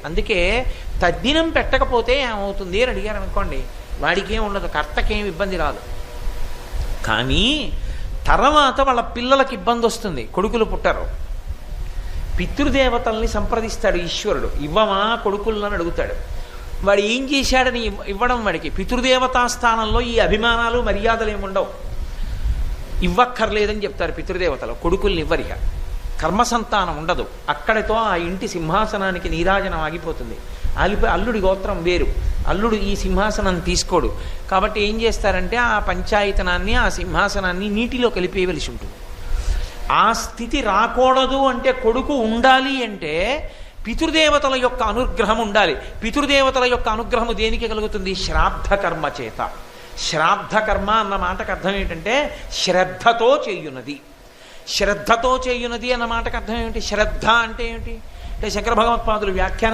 అందుకే తద్దినం పెట్టకపోతే ఏమవుతుంది అని అడిగారు అనుకోండి, వాడికేం ఉండదు, కర్తకేం ఇబ్బంది రాదు. కానీ తర్వాత వాళ్ళ పిల్లలకి ఇబ్బంది వస్తుంది. కొడుకులు పుట్టరు, పితృదేవతల్ని సంప్రదిస్తాడు ఈశ్వరుడు, ఇవ్వమా కొడుకులను అడుగుతాడు. వాడు ఏం చేశాడని ఇవ్వడం, వాడికి పితృదేవతా స్థానంలో ఈ అభిమానాలు మర్యాదలు ఏముండవు, ఇవ్వక్కర్లేదని చెప్తారు పితృదేవతలు. కొడుకుల్ని ఇవ్వరిక, కర్మసంతానం ఉండదు. అక్కడితో ఆ ఇంటి సింహాసనానికి నీరాజనం ఆగిపోతుంది. ఆగిపోయి అల్లుడి గోత్రం వేరు, అల్లుడు ఈ సింహాసనం తీసుకోడు. కాబట్టి ఏం చేస్తారంటే ఆ పంచాయతనాన్ని, ఆ సింహాసనాన్ని నీటిలో కలిపేయవలసి ఉంటుంది. ఆ స్థితి రాకూడదు అంటే, కొడుకు ఉండాలి అంటే పితృదేవతల యొక్క అనుగ్రహం ఉండాలి. పితృదేవతల యొక్క అనుగ్రహము దేనికి కలుగుతుంది? శ్రాద్ధ కర్మ చేత. శ్రాద్ధ కర్మ అన్న మాటకు అర్థం ఏంటంటే శ్రద్ధతో చేయున్నది. శ్రద్ధతో చేయున్నది అన్న మాటకు అర్థం ఏమిటి? శ్రద్ధ అంటే ఏమిటి అంటే శంకర భగవత్పాదులు వ్యాఖ్యానం